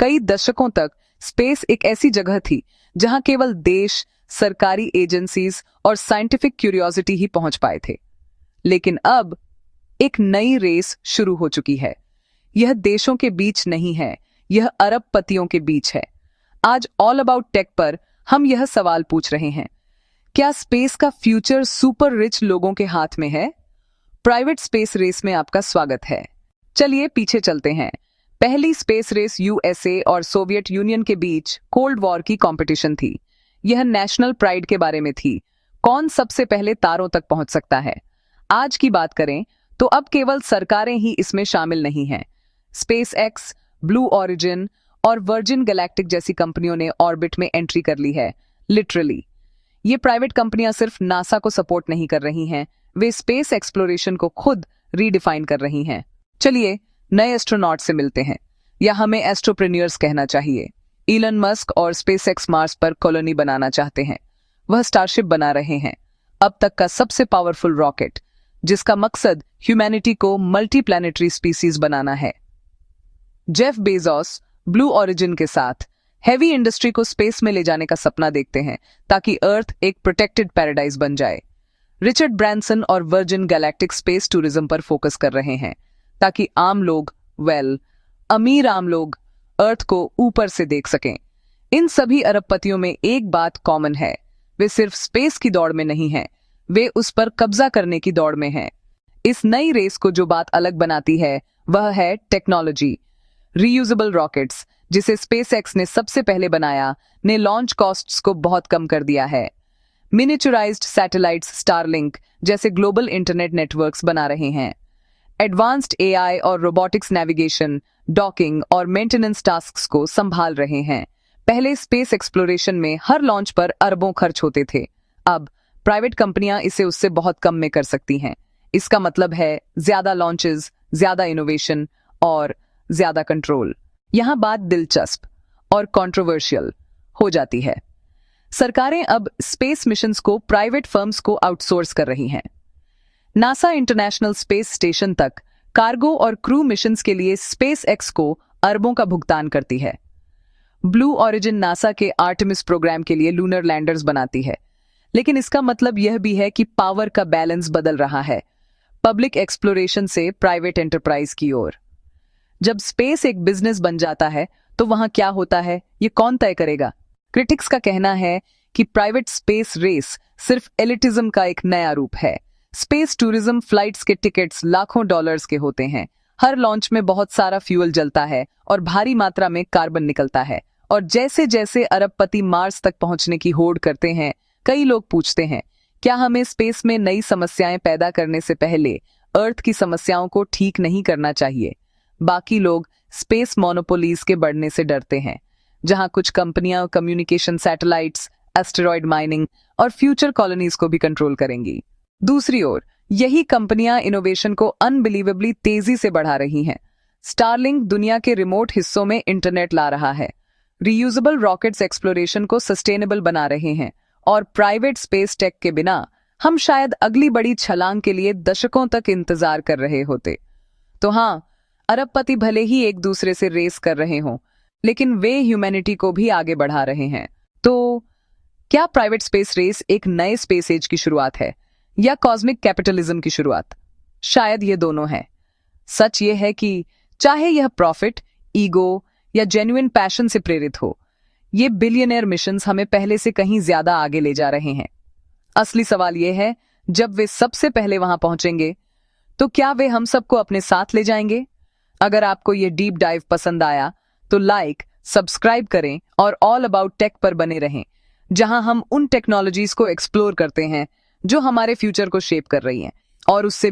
कई दशकों तक स्पेस एक ऐसी जगह थी जहां केवल देश, सरकारी एजेंसीज और साइंटिफिक क्यूरियोसिटी ही पहुंच पाए थे। लेकिन अब एक नई रेस शुरू हो चुकी है। यह देशों के बीच नहीं है, यह अरबपतियों के बीच है। आज ऑल अबाउट टेक पर हम यह सवाल पूछ रहे हैं, क्या स्पेस का फ्यूचर सुपर रिच लोगों के हाथ में है? प्राइवेट स्पेस रेस में आपका स्वागत है। चलिए पीछे चलते हैं। पहली स्पेस रेस यूएसए और सोवियत यूनियन के बीच कोल्ड वॉर की कंपटीशन थी। यह नेशनल प्राइड के बारे में थी, कौन सबसे पहले तारों तक पहुंच सकता है। आज की बात करें तो अब केवल सरकारें ही इसमें शामिल नहीं हैं। स्पेस एक्स, ब्लू ओरिजिन और वर्जिन गैलेक्टिक जैसी कंपनियों ने ऑर्बिट में एंट्री कर ली है। लिटरली ये प्राइवेट कंपनियां सिर्फ नासा को सपोर्ट नहीं कर रही हैं, वे स्पेस एक्सप्लोरेशन को खुद रीडिफाइन कर रही हैं। चलिए नए एस्ट्रोनॉट से मिलते हैं, या हमें एस्ट्रोप्रेन्योर्स कहना चाहिए। इलन मस्क और स्पेसएक्स मार्स पर कॉलोनी बनाना चाहते हैं। वह स्टारशिप बना रहे हैं, अब तक का सबसे पावरफुल रॉकेट, जिसका मकसद ह्यूमैनिटी को मल्टी प्लैनेटरी स्पीसीज बनाना है। जेफ बेजोस ब्लू ओरिजिन के साथ हैवी इंडस्ट्री को स्पेस में ले जाने का सपना देखते हैं ताकि अर्थ एक प्रोटेक्टेड पैराडाइज बन जाए। रिचर्ड ब्रैंसन और वर्जिन गैलेक्टिक स्पेस टूरिज्म पर फोकस कर रहे हैं ताकि आम लोग, अमीर आम लोग अर्थ को ऊपर से देख सकें। इन सभी अरबपतियों में एक बात कॉमन है, वे सिर्फ स्पेस की दौड़ में नहीं हैं, वे उस पर कब्जा करने की दौड़ में हैं। इस नई रेस को जो बात अलग बनाती है वह है टेक्नोलॉजी। रीयूजेबल रॉकेट्स, जिसे स्पेसएक्स ने सबसे पहले बनाया, ने लॉन्च कॉस्ट्स को बहुत कम कर दिया है। मिनिचुराइज्ड सैटेलाइट्स स्टारलिंक जैसे ग्लोबल इंटरनेट नेटवर्क्स बना रहे हैं। एडवांस्ड एआई और रोबोटिक्स नेविगेशन, डॉकिंग और मेंटेनेंस टास्क्स को संभाल रहे हैं। पहले स्पेस एक्सप्लोरेशन में हर लॉन्च पर अरबों खर्च होते थे, अब प्राइवेट कंपनियां इसे उससे बहुत कम में कर सकती हैं। इसका मतलब है ज्यादा लॉन्चेस, ज्यादा इनोवेशन और ज्यादा कंट्रोल। यहां बात दिलचस्प और कंट्रोवर्शियल हो जाती है। सरकारें अब स्पेस मिशंस को प्राइवेट फर्म्स को आउटसोर्स कर रही हैं। नासा इंटरनेशनल स्पेस स्टेशन तक कार्गो और क्रू मिशंस के लिए स्पेसएक्स को अरबों का भुगतान करती है। ब्लू ओरिजिन नासा के आर्टेमिस प्रोग्राम के लिए लूनर लैंडर्स बनाती है। लेकिन इसका मतलब यह भी है कि पावर का बैलेंस बदल रहा है, पब्लिक एक्सप्लोरेशन से प्राइवेट एंटरप्राइज की ओर। जब स्पेस एक बिजनेस बन जाता है तो वहां क्या होता है, ये कौन तय करेगा? क्रिटिक्स का कहना है कि प्राइवेट स्पेस रेस सिर्फ एलिटिज्म का एक नया रूप है। स्पेस टूरिज्म फ्लाइट्स के टिकट्स लाखों डॉलर्स के होते हैं, हर लॉन्च में बहुत सारा फ्यूल जलता है और भारी मात्रा में कार्बन निकलता है। और जैसे जैसे अरबपति मार्स तक पहुंचने की होड़ करते हैं, कई लोग पूछते हैं, क्या हमें स्पेस में नई समस्याएं पैदा करने से पहले अर्थ की समस्याओं को ठीक नहीं करना चाहिए? बाकी लोग स्पेस मोनोपोलीज के बढ़ने से डरते हैं, जहां कुछ कंपनियां कम्युनिकेशन सैटेलाइट्स, एस्टेरॉयड माइनिंग और फ्यूचर कॉलोनीज को भी कंट्रोल करेंगी। दूसरी ओर यही कंपनियां इनोवेशन को अनबिलीवेबली तेजी से बढ़ा रही हैं। स्टारलिंक दुनिया के रिमोट हिस्सों में इंटरनेट ला रहा है, रीयूजेबल रॉकेट्स एक्सप्लोरेशन को सस्टेनेबल बना रहे हैं, और प्राइवेट स्पेस टेक के बिना हम शायद अगली बड़ी छलांग के लिए दशकों तक इंतजार कर रहे होते। तो हाँ, अरबपति भले ही एक दूसरे से रेस कर रहे हों, लेकिन वे ह्यूमैनिटी को भी आगे बढ़ा रहे हैं। तो क्या प्राइवेट स्पेस रेस एक नए स्पेस एज की शुरुआत है या कॉस्मिक कैपिटलिज्म की शुरुआत? शायद ये दोनों है। सच ये है कि चाहे यह प्रॉफिट, ईगो या जेन्युइन पैशन से प्रेरित हो, ये बिलियनर मिशंस हमें पहले से कहीं ज्यादा आगे ले जा रहे हैं। असली सवाल यह है, जब वे सबसे पहले वहां पहुंचेंगे तो क्या वे हम सबको अपने साथ ले जाएंगे? अगर आपको ये डीप डाइव पसंद आया तो लाइक, सब्सक्राइब करें और ऑल अबाउट टेक पर बने रहें, जहां हम उन टेक्नोलॉजीज को एक्सप्लोर करते हैं जो हमारे फ्यूचर को शेप कर रही हैं और उससे भी